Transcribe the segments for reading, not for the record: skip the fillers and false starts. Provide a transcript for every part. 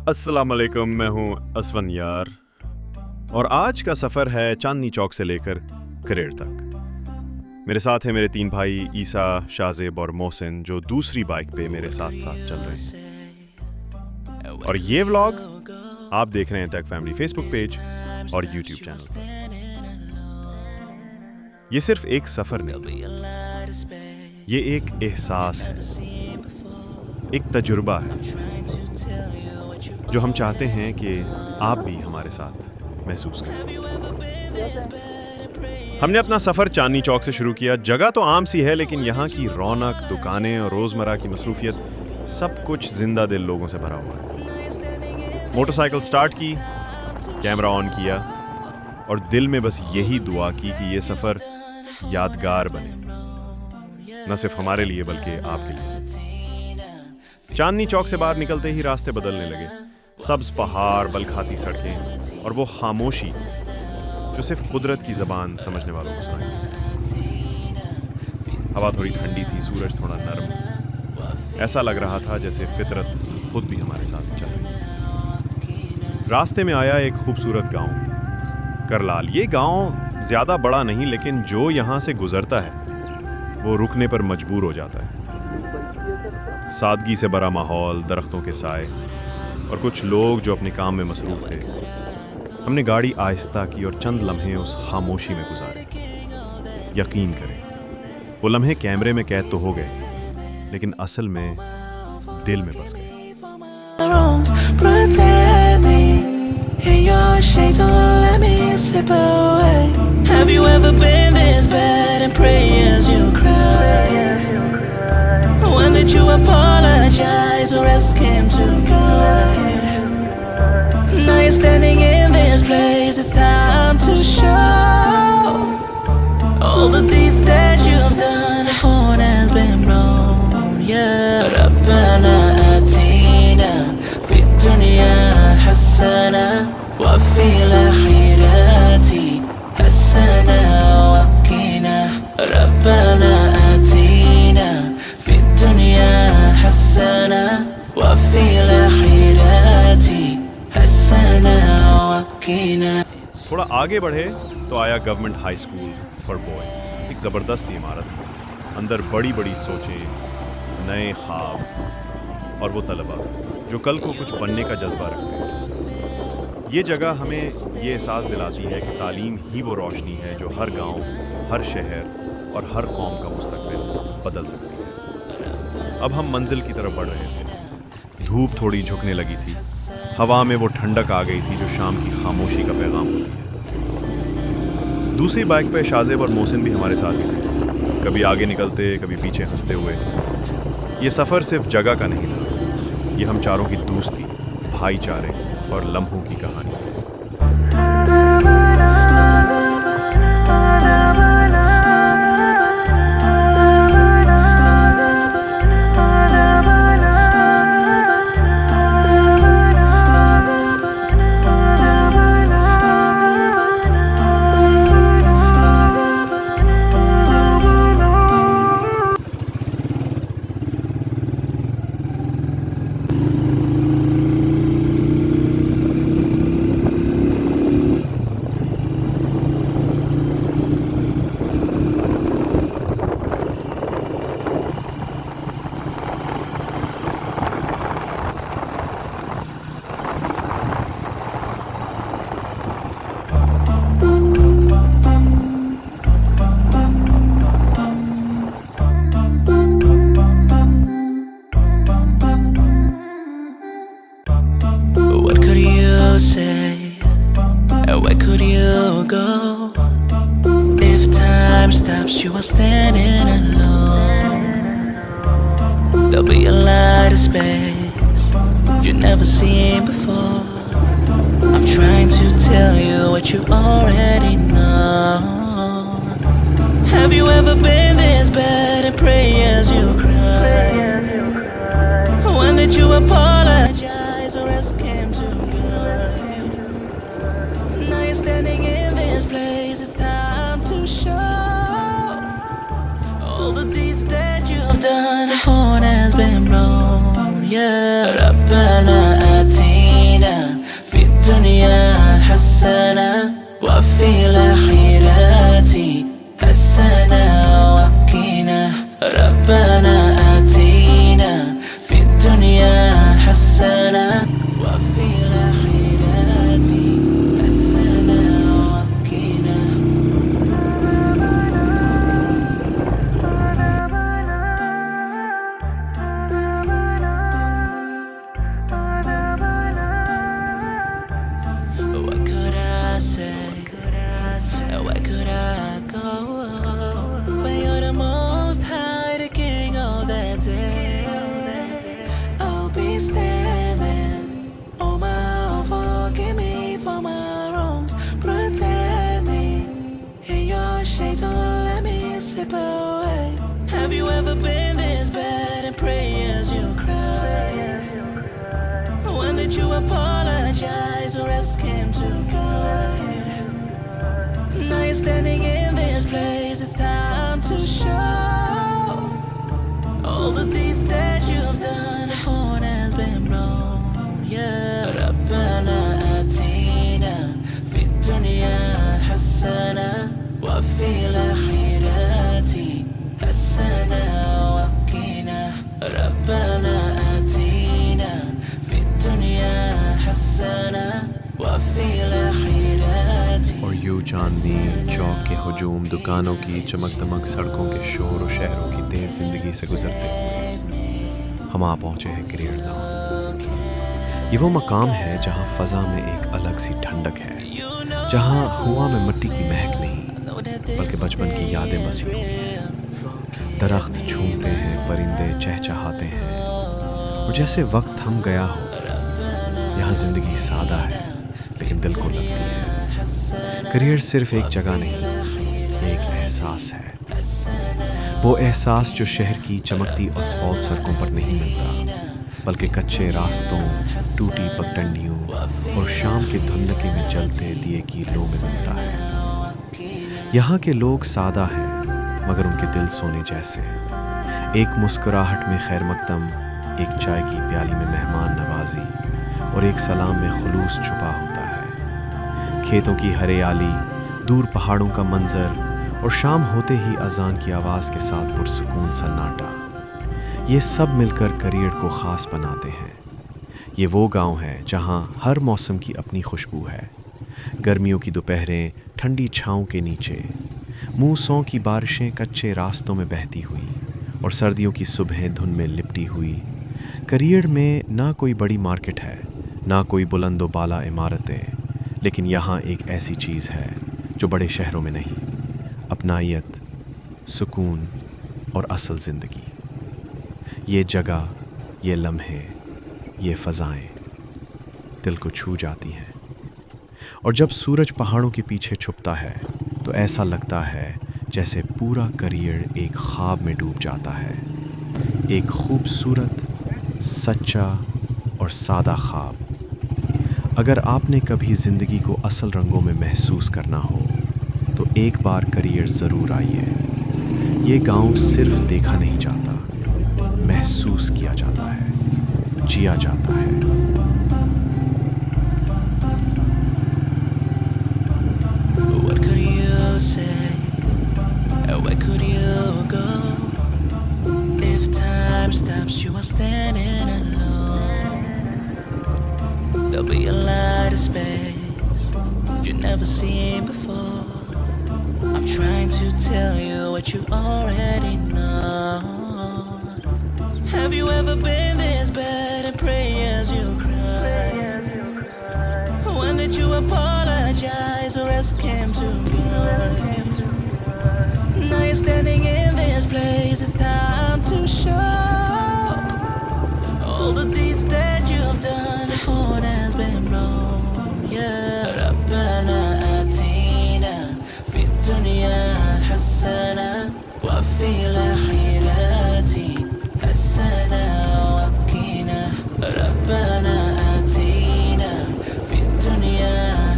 अस्सलाम वालेकुम, मैं हूं असवन यार और आज का सफ़र है चांदनी चौक से लेकर करेड़ तक। मेरे साथ हैं मेरे 3 भाई ईसा, शाज़ेब और मोहसिन जो दूसरी बाइक पे मेरे साथ साथ चल रहे हैं। और ये व्लॉग आप देख रहे हैं टेक फैमिली फेसबुक पेज और यूट्यूब चैनल पर। ये सिर्फ एक सफ़र नहीं, ये एक एहसास है, एक तजुर्बा है जो हम चाहते हैं कि आप भी हमारे साथ महसूस करें। हमने अपना सफ़र चांदनी चौक से शुरू किया। जगह तो आम सी है, लेकिन यहाँ की रौनक, दुकानें और रोज़मर्रा की मसरूफियत सब कुछ जिंदा दिल लोगों से भरा हुआ है। मोटरसाइकिल स्टार्ट की, कैमरा ऑन किया और दिल में बस यही दुआ की कि ये सफ़र यादगार बने, न सिर्फ हमारे लिए बल्कि आपके लिए। चांदनी चौक से बाहर निकलते ही रास्ते बदलने लगे। सब्ज पहाड़, बलखाती सड़कें और वो खामोशी जो सिर्फ कुदरत की ज़बान समझने वालों को सुनाई। हवा थोड़ी ठंडी थी, सूरज थोड़ा नरम। ऐसा लग रहा था जैसे फितरत खुद भी हमारे साथ चल रही। रास्ते में आया एक खूबसूरत गांव, करलाल। ये गांव ज़्यादा बड़ा नहीं, लेकिन जो यहाँ से गुजरता है वो रुकने पर मजबूर हो जाता है। सादगी से भरा माहौल, दरख्तों के साए और कुछ लोग जो अपने काम में मसरूफ़ थे। हमने गाड़ी आहिस्ता की और चंद लम्हे उस खामोशी में गुजारे। यकीन करें, वो लम्हे कैमरे में कैद तो हो गए, लेकिन असल में दिल में बस गए। Did you apologize or ask him to guide? Now you're standing in this place, it's time to show all the deeds that you've done. The horn has been blown, yeah. ربنا آتينا في الدنيا حسنة وفي الآخرة حسنة وقنا ربنا آتينا في الدنيا حسنة وفي الآخرة حسنة وقنا। थोड़ा आगे बढ़े तो आया government high school for boys. एक ज़बरदस्त सी इमारत है, अंदर बड़ी बड़ी सोचें, नए ख्वाब और वो तलबा जो कल को कुछ बनने का जज्बा रखते हैं। ये जगह हमें ये एहसास दिलाती है कि तालीम ही वो रोशनी है जो हर गांव, हर शहर और हर कौम का मुस्तकबिल बदल सकती है। अब हम मंजिल की तरफ बढ़ रहे थे। धूप थोड़ी झुकने लगी थी, हवा में वो ठंडक आ गई थी जो शाम की खामोशी का पैगाम होती है। दूसरी बाइक पे शाज़ेब और मोहसिन भी हमारे साथ ही थे, कभी आगे निकलते, कभी पीछे हंसते हुए। ये सफ़र सिर्फ जगह का नहीं था, ये हम चारों की दोस्ती, भाईचारे और लम्हों की कहानी है। You are standing alone. There'll be a light of space you've never seen before. I'm trying to tell you what you already know. Have you ever been this bad and pray as you cry? When did you apologize or ask him to guide? Now you're standing in this place, it's time to show all the deeds that you've done. The horn has been blown, yeah. ربنا آتينا slip away. Have you ever been this bad and pray as you cry? When did you apologize or ask him to guide? Now you're standing in this place, it's time to show all the deeds that you've done. The horn has been blown, yeah. ربنا آتينا في الدنيا حسنة وفي الآخرة حسنة وقنا. ربنا آتينا في الدنيا حسنة وفي الآخرة. और यूं चांदनी चौक के हुजूम, दुकानों की चमक दमक, सड़कों के शोर और शहरों की तेज जिंदगी से गुजरते हम आ पहुंचे हैं करियर गांव। ये वो मकाम है जहां फ़ज़ा में एक अलग सी ठंडक है, जहां हवा में मिट्टी की महक नहीं बल्कि बचपन की यादें बसी हुई हैं। दरख्त झूमते हैं, परिंदे चहचहाते हैं और जैसे वक्त थम गया हो। यहाँ ज़िंदगी सादा है लेकिन दिल को लगती है। करियर सिर्फ एक जगह नहीं, ये एक एहसास है। वो एहसास जो शहर की चमकती असफाल्ट सड़कों पर नहीं मिलता बल्कि कच्चे रास्तों, टूटी पगडंडियों और शाम के धुंधले में जलते दिए की लो में मिलता है। यहाँ के लोग सादा हैं मगर उनके दिल सोने जैसे। एक मुस्कुराहट में खैर मकदम, एक चाय की प्याली में मेहमान नवाजी और एक सलाम में खुलूस छुपा होता है। खेतों की हरियाली, दूर पहाड़ों का मंजर और शाम होते ही अजान की आवाज़ के साथ पुरसुकून सन्नाटा, ये सब मिलकर करियर को ख़ास बनाते हैं। ये वो गांव है जहां हर मौसम की अपनी खुशबू है। गर्मियों की दोपहरें ठंडी छाँव के नीचे, मूसों की बारिशें कच्चे रास्तों में बहती हुई और सर्दियों की सुबहें धुन में लिपटी हुई। करियर में ना कोई बड़ी मार्केट है, ना कोई बुलंदो बाला इमारतें, लेकिन यहाँ एक ऐसी चीज़ है जो बड़े शहरों में नहीं, अपनायत, सुकून और असल ज़िंदगी। ये जगह, ये लम्हे, ये फ़ज़ाएं दिल को छू जाती हैं। और जब सूरज पहाड़ों के पीछे छुपता है तो ऐसा लगता है जैसे पूरा करियर एक ख्वाब में डूब जाता है। एक खूबसूरत, सच्चा और सादा ख्वाब। अगर आपने कभी ज़िंदगी को असल रंगों में महसूस करना हो तो एक बार करियर ज़रूर आइए। ये गांव सिर्फ देखा नहीं जाता, महसूस किया जाता है, जिया जाता है। What could you say? Where could you go? If time stops, you are standing alone. There'll be a lot of space you've never seen before. I'm trying to tell you what you already know. Have you ever been this bad and pray as you cry? When did you apologize or ask him to guide? Now you're standing in this place, it's time to show all the deeds that you've done. The horn has been blown, yeah. ربنا آتينا في الدنيا حسنة وفي الآخرة حسنة وقنا. ربنا آتينا في الدنيا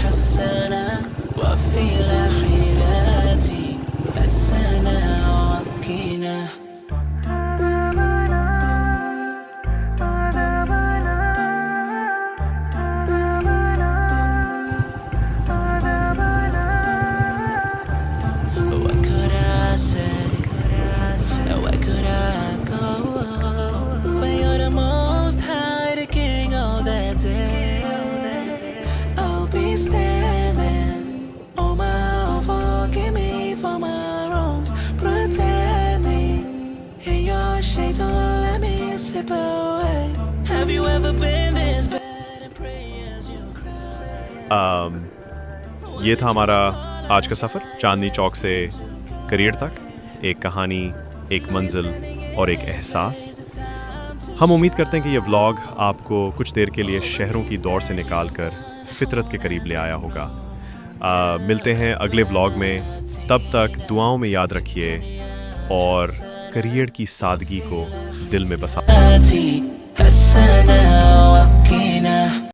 حسنة وفي الآخرة حسنة وقنا. What could I say? Where could I go? When you're the most high, the king of that day, I'll be standing. Oh my, forgive me for my wrongs. Protect me in your shade, don't let me slip away. Have you ever been this bad and pray as you cry? ये था हमारा आज का सफ़र चांदनी चौक से career तक। एक कहानी, एक मंजिल और एक एहसास। हम उम्मीद करते हैं कि ये व्लॉग आपको कुछ देर के लिए शहरों की दौड़ से निकालकर फितरत के करीब ले आया होगा। मिलते हैं अगले व्लॉग में, तब तक दुआओं में याद रखिए और करियर की सादगी को दिल में बसा। Hati Hasanawa